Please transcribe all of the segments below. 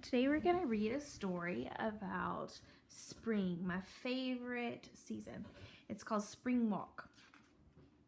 Today we're going to read a story about spring, my favorite season. It's called Spring Walk.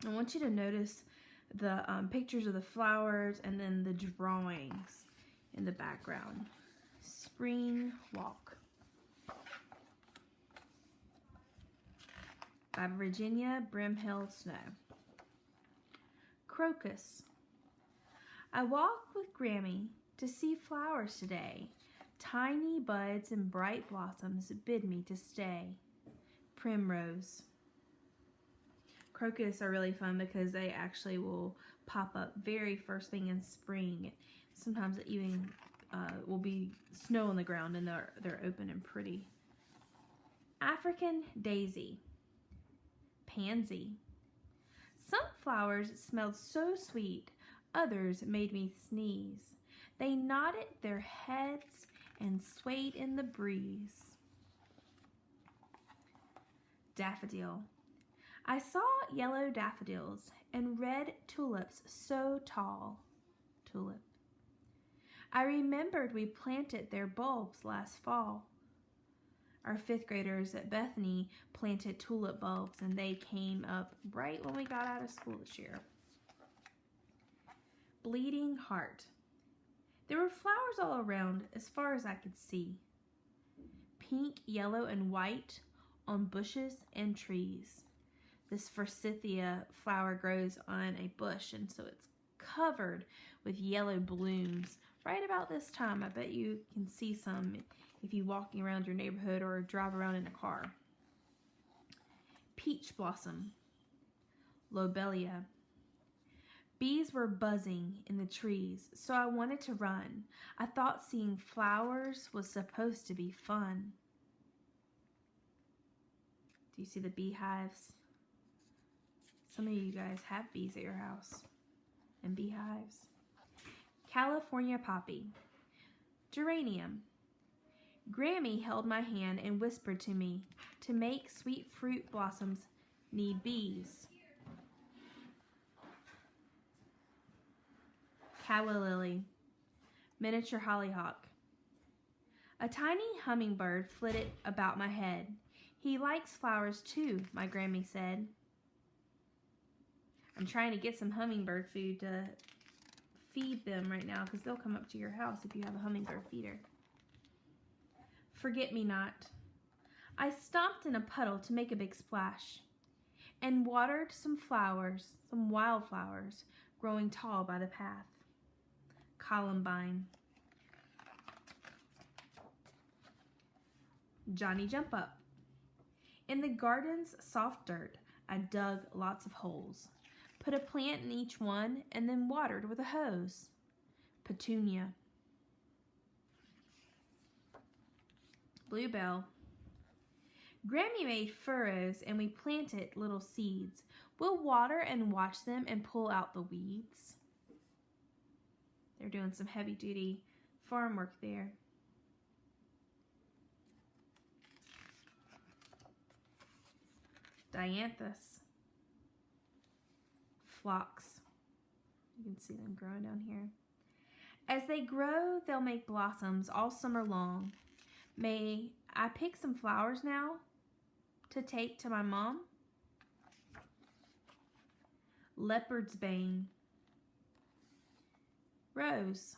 I want you to notice the pictures of the flowers and then the drawings in the background. Spring Walk by Virginia Brimhill Snow. Crocus. I walk with Grammy to see flowers today. Tiny buds and bright blossoms bid me to stay. Primrose. Crocus are really fun because they actually will pop up very first thing in spring. Sometimes it even will be snow on the ground and they're open and pretty. African daisy. Pansy. Some flowers smelled so sweet, others made me sneeze. They nodded their heads and swayed in the breeze. Daffodil. I saw yellow daffodils and red tulips so tall. Tulip. I remembered we planted their bulbs last fall. Our fifth graders at Bethany planted tulip bulbs and they came up right when we got out of school this year. Bleeding heart. There were flowers all around as far as I could see. Pink, yellow, and white on bushes and trees. This forsythia flower grows on a bush, and so it's covered with yellow blooms. Right about this time, I bet you can see some if you're walking around your neighborhood or drive around in a car. Peach blossom. Lobelia. Bees were buzzing in the trees, so I wanted to run. I thought seeing flowers was supposed to be fun. Do you see the beehives? Some of you guys have bees at your house and beehives. California poppy. Geranium. Grammy held my hand and whispered to me, to make sweet fruit blossoms need bees. Calla lily. Miniature hollyhock. A tiny hummingbird flitted about my head. He likes flowers too, my Grammy said. I'm trying to get some hummingbird food to feed them right now because they'll come up to your house if you have a hummingbird feeder. Forget-me-not. I stomped in a puddle to make a big splash and watered some flowers, some wildflowers, growing tall by the path. Columbine. Johnny Jump Up. In the garden's soft dirt, I dug lots of holes, put a plant in each one, and then watered with a hose. Petunia. Bluebell. Grammy made furrows and we planted little seeds. We'll water and watch them and pull out the weeds. They're doing some heavy-duty farm work there. Dianthus. Phlox. You can see them growing down here. As they grow, they'll make blossoms all summer long. May I pick some flowers now to take to my mom? Leopard's bane. Rose.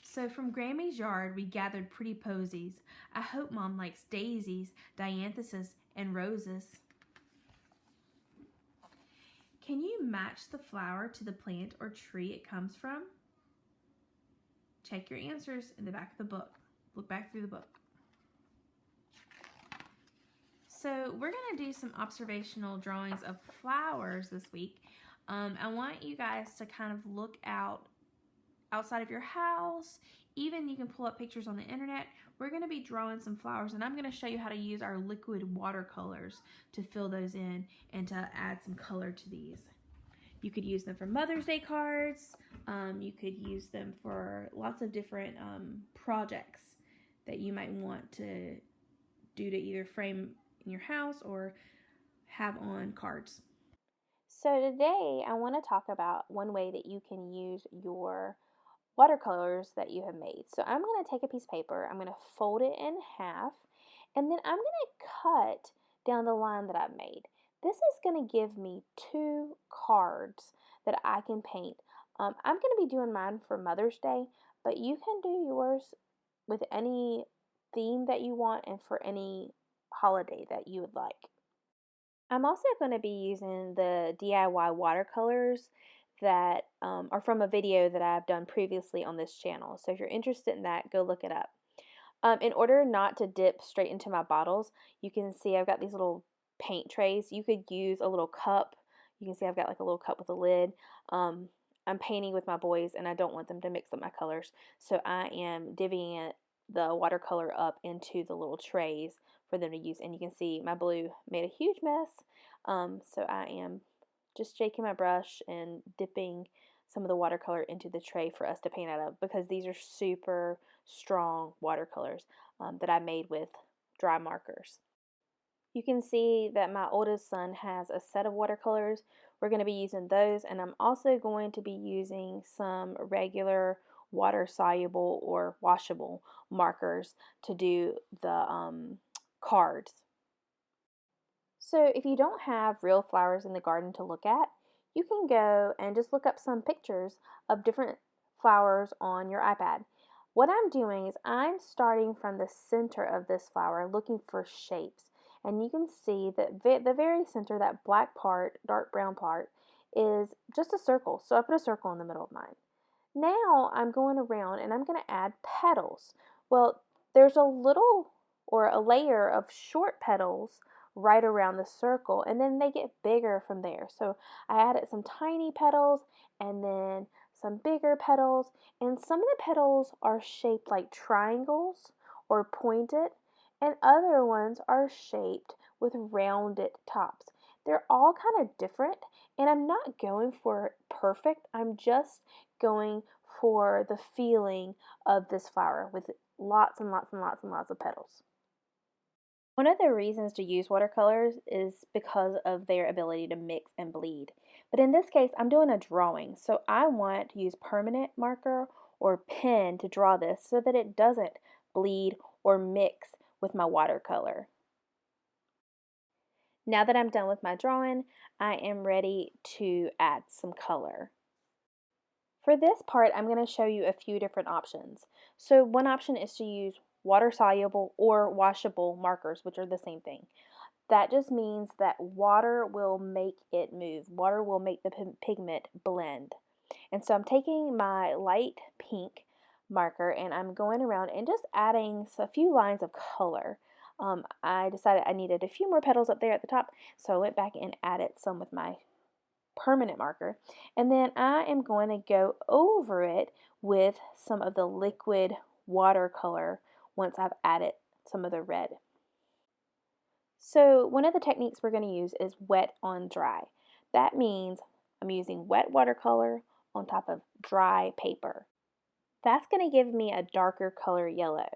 So from Grammy's yard, we gathered pretty posies. I hope Mom likes daisies, dianthuses, and roses. Can you match the flower to the plant or tree it comes from? Check your answers in the back of the book. Look back through the book. So we're going to do some observational drawings of flowers this week. I want you guys to kind of look outside of your house. Even you can pull up pictures on the internet. We're going to be drawing some flowers, and I'm going to show you how to use our liquid watercolors to fill those in and to add some color to these. You could use them for Mother's Day cards. You could use them for lots of different projects that you might want to do to either frame in your house or have on cards. So today I want to talk about one way that you can use your watercolors that you have made. So I'm going to take a piece of paper, I'm going to fold it in half, and then I'm going to cut down the line that I've made. This is going to give me 2 cards that I can paint. I'm going to be doing mine for Mother's Day, but you can do yours with any theme that you want and for any holiday that you would like. I'm also going to be using the DIY watercolors that are from a video that I've done previously on this channel. So if you're interested in that, go look it up. In order not to dip straight into my bottles, you can see I've got these little paint trays. You could use a little cup. You can see I've got like a little cup with a lid. I'm painting with my boys and I don't want them to mix up my colors. So I am divvying the watercolor up into the little trays for them to use. And you can see my blue made a huge mess. So I am just shaking my brush and dipping some of the watercolor into the tray for us to paint out of, because these are super strong watercolors that I made with dry markers. You can see that my oldest son has a set of watercolors. We're going to be using those, and I'm also going to be using some regular water soluble or washable markers to do the cards. So if you don't have real flowers in the garden to look at, you can go and just look up some pictures of different flowers on your iPad. What I'm doing is I'm starting from the center of this flower looking for shapes. And you can see that the very center, that black part, dark brown part, is just a circle. So I put a circle in the middle of mine. Now I'm going around and I'm going to add petals. Well, there's a little or a layer of short petals right around the circle, and then they get bigger from there. So I added some tiny petals and then some bigger petals, and some of the petals are shaped like triangles or pointed, and other ones are shaped with rounded tops. They're all kind of different, and I'm not going for perfect. I'm just going for the feeling of this flower with lots and lots and lots and lots of petals. One of the reasons to use watercolors is because of their ability to mix and bleed. But in this case, I'm doing a drawing, so I want to use permanent marker or pen to draw this so that it doesn't bleed or mix with my watercolor. Now that I'm done with my drawing, I am ready to add some color. For this part, I'm going to show you a few different options. So one option is to use water-soluble or washable markers, which are the same thing. That just means that water will make it move. Water will make the pigment blend. And so I'm taking my light pink marker and I'm going around and just adding a few lines of color. I decided I needed a few more petals up there at the top, so I went back and added some with my permanent marker, and then I am going to go over it with some of the liquid watercolor once I've added some of the red. So one of the techniques we're going to use is wet on dry. That means I'm using wet watercolor on top of dry paper. That's going to give me a darker color yellow.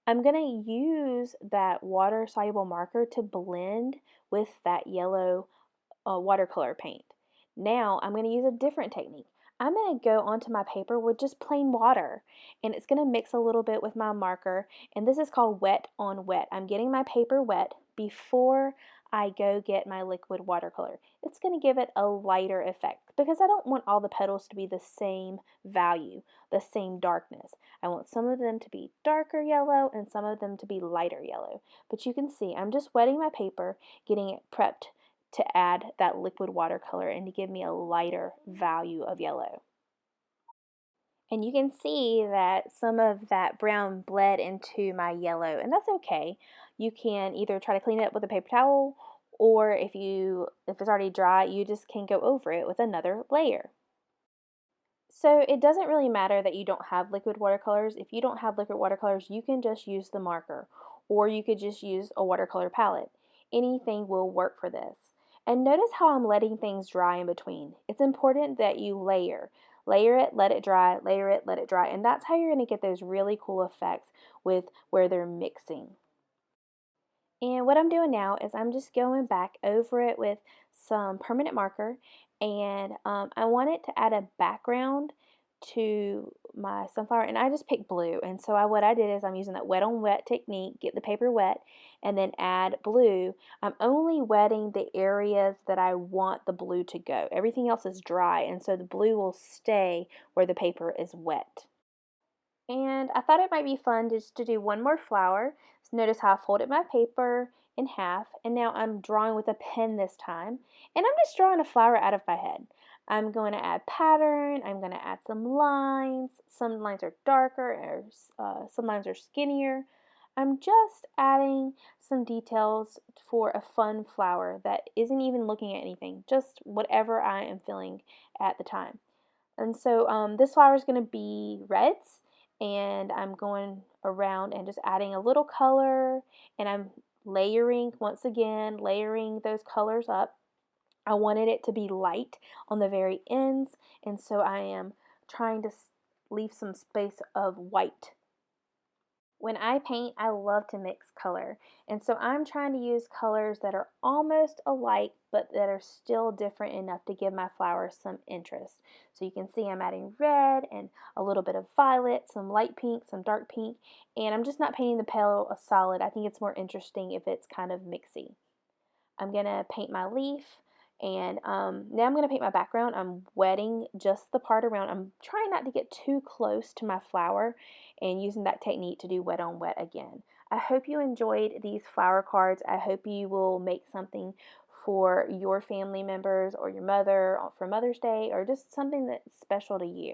I'm going to use that water soluble marker to blend with that yellow watercolor paint. Now I'm going to use a different technique. I'm going to go onto my paper with just plain water, and it's going to mix a little bit with my marker, and this is called wet on wet. I'm getting my paper wet before I go get my liquid watercolor. It's going to give it a lighter effect because I don't want all the petals to be the same value, the same darkness. I want some of them to be darker yellow and some of them to be lighter yellow. But you can see I'm just wetting my paper, getting it prepped to add that liquid watercolor and to give me a lighter value of yellow. And you can see that some of that brown bled into my yellow, and that's okay. You can either try to clean it up with a paper towel, or if it's already dry, you just can go over it with another layer. So it doesn't really matter that you don't have liquid watercolors. If you don't have liquid watercolors, you can just use the marker, or you could just use a watercolor palette. Anything will work for this. And notice how I'm letting things dry in between. It's important that you layer. Layer it, let it dry, layer it, let it dry. And that's how you're going to get those really cool effects with where they're mixing. And what I'm doing now is I'm just going back over it with some permanent marker, and I want it to add a background to my sunflower, and I just picked blue. And so what I did is I'm using that wet on wet technique, get the paper wet, and then add blue. I'm only wetting the areas that I want the blue to go. Everything else is dry, and so the blue will stay where the paper is wet. And I thought it might be fun just to do one more flower. So notice how I folded my paper in half, and now I'm drawing with a pen this time. And I'm just drawing a flower out of my head. I'm going to add pattern, I'm going to add some lines. Some lines are darker, or some lines are skinnier. I'm just adding some details for a fun flower that isn't even looking at anything, just whatever I am feeling at the time. And so this flower is going to be reds, and I'm going around and just adding a little color, and I'm layering, once again, layering those colors up. I wanted it to be light on the very ends, and so I am trying to leave some space of white. When I paint, I love to mix color, and so I'm trying to use colors that are almost alike but that are still different enough to give my flowers some interest. So you can see I'm adding red and a little bit of violet, some light pink, some dark pink, and I'm just not painting the petal a solid. I think it's more interesting if it's kind of mixy. I'm going to paint my leaf, and now I'm going to paint my background. I'm wetting just the part around. I'm trying not to get too close to my flower and using that technique to do wet on wet again. I hope you enjoyed these flower cards. I hope you will make something for your family members or your mother for Mother's Day, or just something that's special to you.